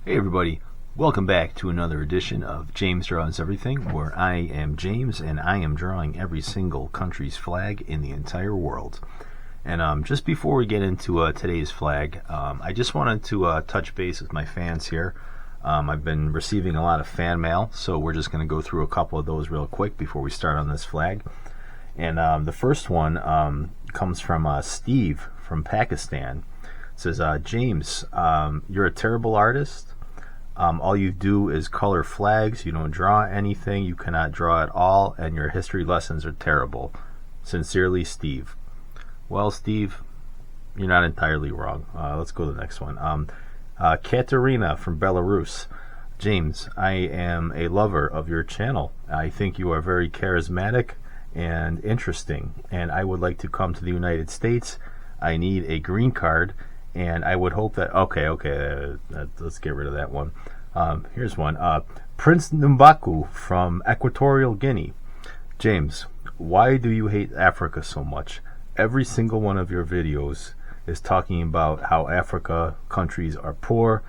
Hey everybody, welcome back to another edition of James Draws Everything, where I am James and I am drawing every single country's flag in the entire world. And just before we get into today's flag, I just wanted to touch base with my fans here. I've been receiving a lot of fan mail, so we're just going to go through a couple of those real quick before we start on this flag. And the first one comes from Steve from Pakistan. It says, James, you're a terrible artist. All you do is color flags. You don't draw anything. You cannot draw at all, and your history lessons are terrible. Sincerely, Steve. Well, Steve, you're not entirely wrong. Let's go to the next one. Katerina from Belarus. James, I am a lover of your channel. I think you are very charismatic and interesting, and I would like to come to the United States. I need a green card. And I would hope that, let's get rid of that one. Here's one. Prince Numbaku from Equatorial Guinea. James, why do you hate Africa so much? Every single one of your videos is talking about how Africa countries are poor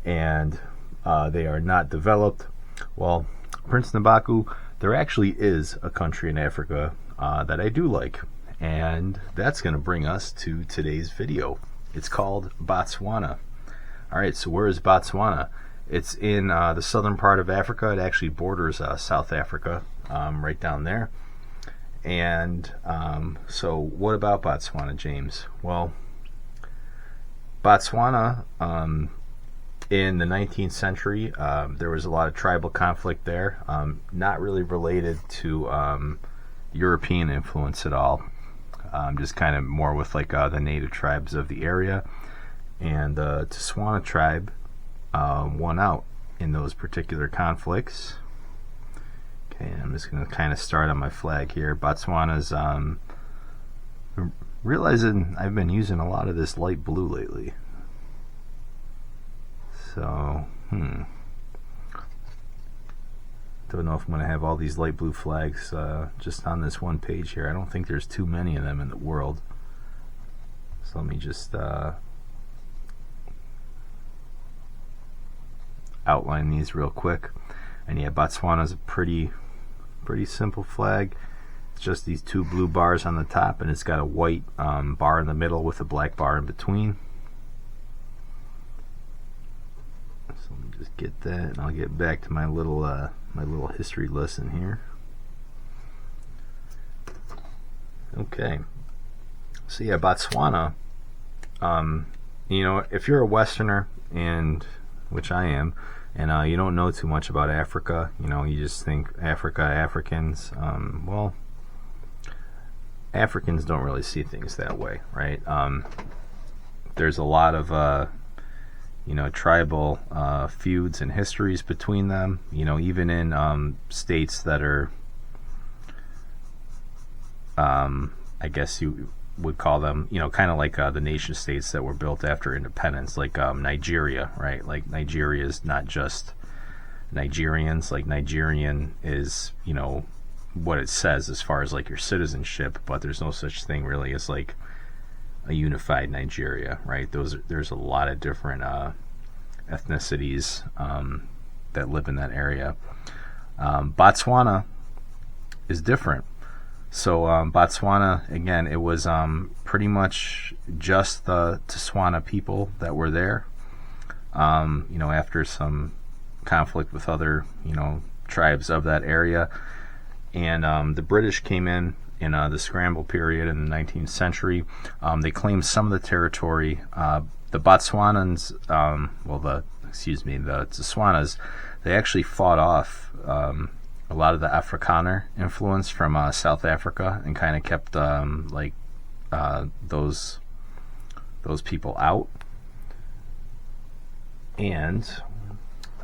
and they are not developed. Well, Prince Numbaku, there actually is a country in Africa that I do like. And that's going to bring us to today's video. It's called Botswana. Alright, so where is Botswana? It's in the southern part of Africa. It actually borders South Africa, right down there. And so what about Botswana, James? Well, Botswana, in the 19th century, there was a lot of tribal conflict there, not really related to European influence at all. Just kind of more with like the native tribes of the area, and the Tswana tribe won out in those particular conflicts. Okay, I'm just going to kind of start on my flag here. Botswana's realizing I've been using a lot of this light blue lately, so don't know if I'm going to have all these light blue flags just on this one page here. I don't think there's too many of them in the world. So let me just outline these real quick. And yeah, Botswana's a pretty simple flag. It's just these two blue bars on the top, and it's got a white bar in the middle with a black bar in between. So let me just get that, and I'll get back to my little history lesson here. Okay, so yeah, Botswana, you know, if you're a Westerner, and which I am, and you don't know too much about Africa, you know, you just think Africa, Africans, well, Africans don't really see things that way, right? There's a lot of you know, tribal feuds and histories between them, you know, even in states that are, I guess you would call them, you know, kind of like the nation states that were built after independence, like Nigeria, right? Like Nigeria is not just Nigerians, like Nigerian is, you know, what it says as far as like your citizenship, but there's no such thing really as like a unified Nigeria, right? There's a lot of different ethnicities that live in that area. Botswana is different. So Botswana, again, it was pretty much just the Tswana people that were there. You know, after some conflict with other, you know, tribes of that area, and the British came in the Scramble period in the 19th century. They claimed some of the territory. The Botswanans, the Tswanas, they actually fought off a lot of the Afrikaner influence from South Africa and kind of kept those people out. And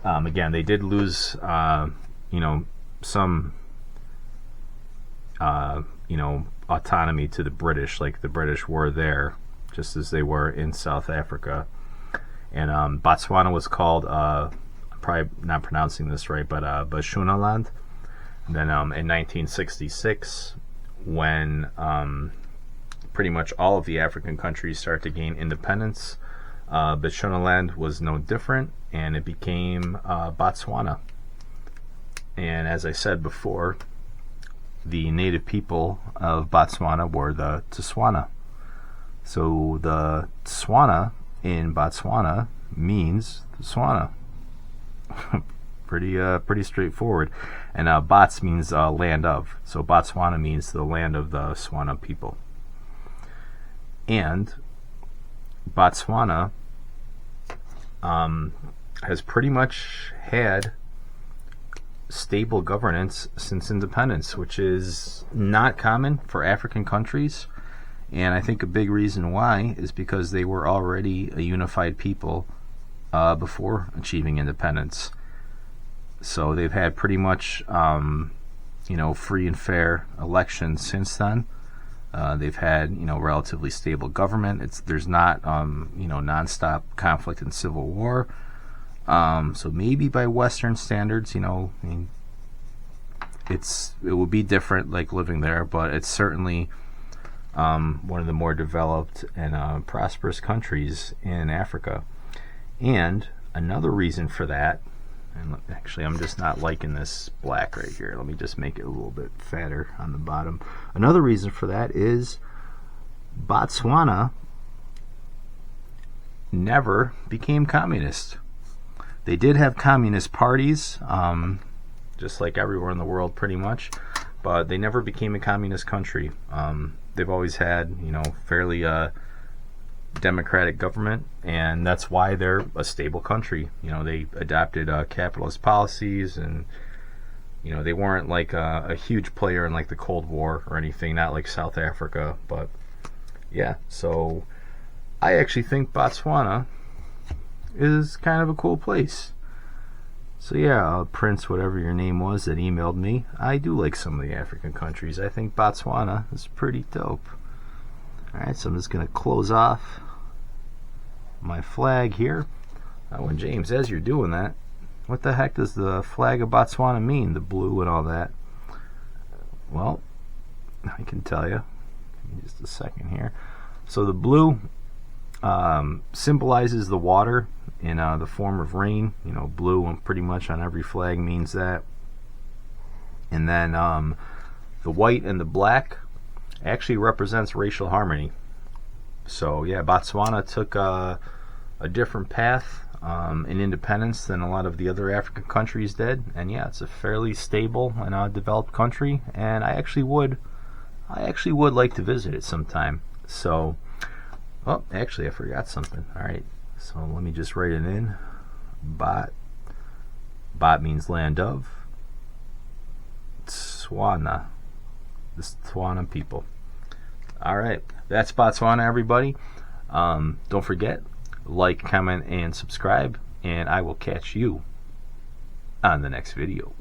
again, they did lose, you know, some you know, autonomy to the British. Like the British were there just as they were in South Africa. And Botswana was called, I'm probably not pronouncing this right, but Bechuanaland. And then in 1966, when pretty much all of the African countries start to gain independence, Bechuanaland was no different, and it became Botswana. And as I said before, the native people of Botswana were the Tswana. So the Tswana in Botswana means Tswana. Pretty straightforward. And Bots means land of. So Botswana means the land of the Tswana people. And Botswana has pretty much had stable governance since independence, which is not common for African countries. And I think a big reason why is because they were already a unified people before achieving independence. So they've had pretty much free and fair elections since then. They've had relatively stable government. There's not nonstop conflict and civil war. So maybe by Western standards, it would be different, like living there, but it's certainly one of the more developed and prosperous countries in Africa. And another reason for that, and actually I'm just not liking this black right here. Let me just make it a little bit fatter on the bottom. Another reason for that is Botswana never became communist. They did have communist parties, just like everywhere in the world pretty much, but they never became a communist country. They've always had, fairly democratic government, and that's why they're a stable country. They adopted capitalist policies, and they weren't like a huge player in like the Cold War or anything, not like South Africa. But yeah, so I actually think Botswana is kind of a cool place. So yeah, Prince, whatever your name was that emailed me, I do like some of the African countries. I think Botswana is pretty dope. Alright, so I'm just going to close off my flag here. And James, as you're doing that, what the heck does the flag of Botswana mean? The blue and all that. Well, I can tell you. Give me just a second here. So the blue symbolizes the water in the form of rain. Blue pretty much on every flag means that. And then the white and the black actually represents racial harmony. So yeah, Botswana took a different path in independence than a lot of the other African countries did, and yeah, it's a fairly stable and developed country, and I actually would like to visit it sometime. So, oh, actually I forgot something. All right, so let me just write it in. Bot means land of. Tswana, the Tswana people. Alright, that's Botswana, everybody. Don't forget, like, comment, and subscribe, and I will catch you on the next video.